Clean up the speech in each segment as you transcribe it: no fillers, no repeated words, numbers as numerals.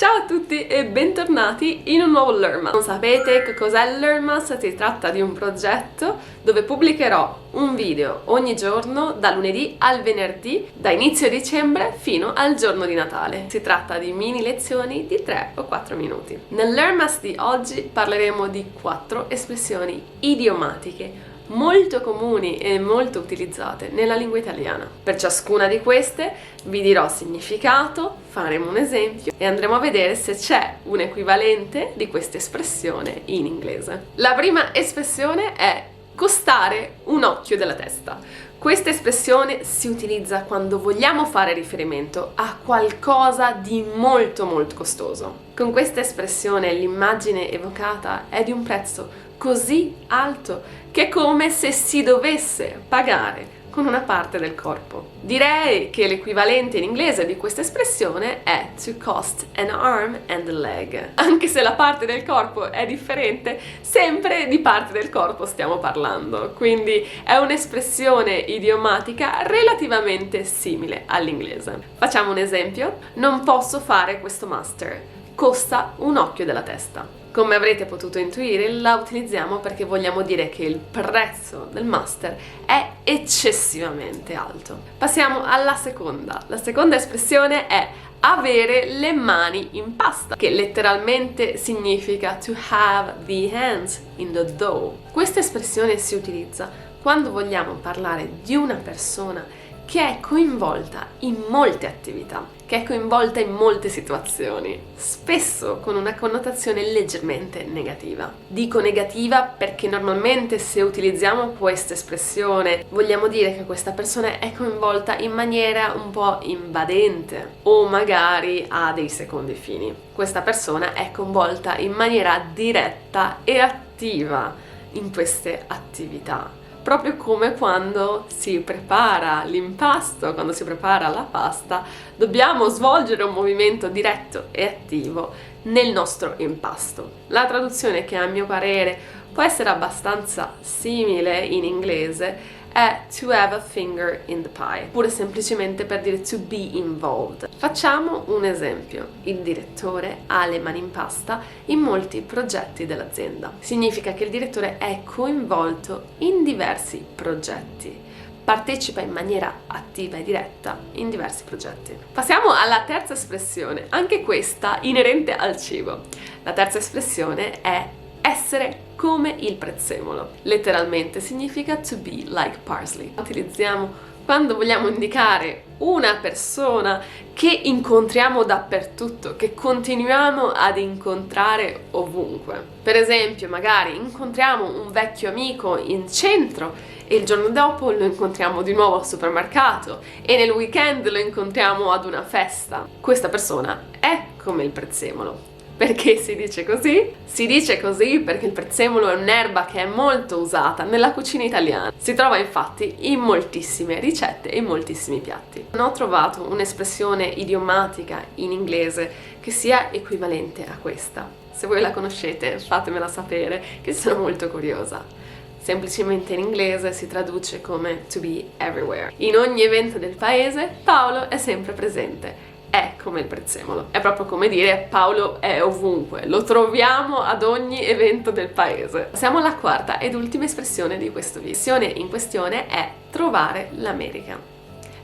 Ciao a tutti e bentornati in un nuovo Learnmas. Non sapete che cos'è il Learnmas? Si tratta di un progetto dove pubblicherò un video ogni giorno da lunedì al venerdì, da inizio dicembre fino al giorno di Natale. Si tratta di mini lezioni di 3 o 4 minuti. Nel Learnmas di oggi parleremo di 4 espressioni idiomatiche molto comuni e molto utilizzate nella lingua italiana. Per ciascuna di queste vi dirò significato, faremo un esempio e andremo a vedere se c'è un equivalente di questa espressione in inglese. La prima espressione è costare un occhio della testa. Questa espressione si utilizza quando vogliamo fare riferimento a qualcosa di molto costoso. Con questa espressione l'immagine evocata è di un prezzo così alto che è come se si dovesse pagare con una parte del corpo. Direi che l'equivalente in inglese di questa espressione è to cost an arm and a leg. Anche se la parte del corpo è differente, sempre di parte del corpo stiamo parlando, quindi è un'espressione idiomatica relativamente simile all'inglese. Facciamo un esempio: non posso fare questo master, costa un occhio della testa. Come avrete potuto intuire, la utilizziamo perché vogliamo dire che il prezzo del master è eccessivamente alto. Passiamo alla seconda. La seconda espressione è avere le mani in pasta, che letteralmente significa to have the hands in the dough. Questa espressione si utilizza quando vogliamo parlare di una persona che è coinvolta in molte attività, che è coinvolta in molte situazioni, spesso con una connotazione leggermente negativa. Dico negativa perché normalmente se utilizziamo questa espressione vogliamo dire che questa persona è coinvolta in maniera un po' invadente o magari ha dei secondi fini. Questa persona è coinvolta in maniera diretta e attiva in queste attività. Proprio come quando si prepara l'impasto, quando si prepara la pasta, dobbiamo svolgere un movimento diretto e attivo nel nostro impasto. La traduzione, che a mio parere può essere abbastanza simile in inglese, è to have a finger in the pie, oppure semplicemente per dire to be involved. Facciamo un esempio. Il direttore ha le mani in pasta in molti progetti dell'azienda. Significa che il direttore è coinvolto in diversi progetti, partecipa in maniera attiva e diretta in diversi progetti. Passiamo alla terza espressione, anche questa inerente al cibo. La terza espressione è essere come il prezzemolo. Letteralmente significa to be like parsley. Utilizziamo quando vogliamo indicare una persona che incontriamo dappertutto, che continuiamo ad incontrare ovunque. Per esempio, magari incontriamo un vecchio amico in centro e il giorno dopo lo incontriamo di nuovo al supermercato e nel weekend lo incontriamo ad una festa. Questa persona è come il prezzemolo. Perché si dice così? Si dice così perché il prezzemolo è un'erba che è molto usata nella cucina italiana. Si trova infatti in moltissime ricette e in moltissimi piatti. Non ho trovato un'espressione idiomatica in inglese che sia equivalente a questa. Se voi la conoscete, fatemela sapere, che sono molto curiosa. Semplicemente in inglese si traduce come to be everywhere. In ogni evento del paese, Paolo è sempre presente. È come il prezzemolo. È proprio come dire Paolo è ovunque, lo troviamo ad ogni evento del paese. Siamo alla quarta ed ultima espressione di questo video. L'espressione in questione è trovare l'America.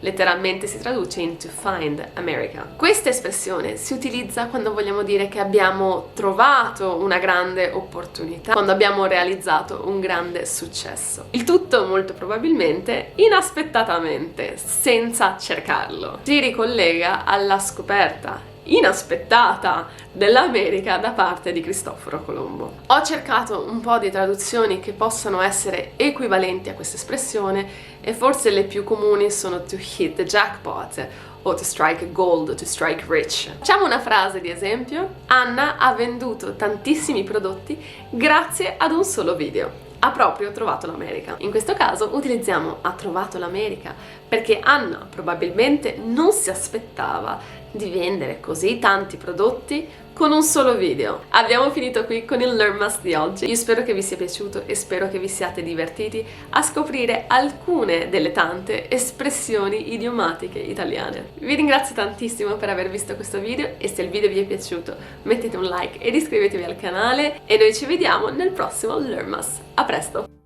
Letteralmente si traduce in to find America. Questa espressione si utilizza quando vogliamo dire che abbiamo trovato una grande opportunità, quando abbiamo realizzato un grande successo. Il tutto molto probabilmente inaspettatamente, senza cercarlo. Si ricollega alla scoperta inaspettata dell'America da parte di Cristoforo Colombo. Ho cercato un po' di traduzioni che possano essere equivalenti a questa espressione e forse le più comuni sono to hit the jackpot o to strike gold, to strike rich. Facciamo una frase di esempio. Anna ha venduto tantissimi prodotti grazie ad un solo video. Ha proprio trovato l'America. In questo caso utilizziamo ha trovato l'America perché Anna probabilmente non si aspettava di vendere così tanti prodotti con un solo video. Abbiamo finito qui con il Learnmas di oggi. Io spero che vi sia piaciuto e spero che vi siate divertiti a scoprire alcune delle tante espressioni idiomatiche italiane. Vi ringrazio tantissimo per aver visto questo video e se il video vi è piaciuto mettete un like ed iscrivetevi al canale e noi ci vediamo nel prossimo Learnmas. A presto!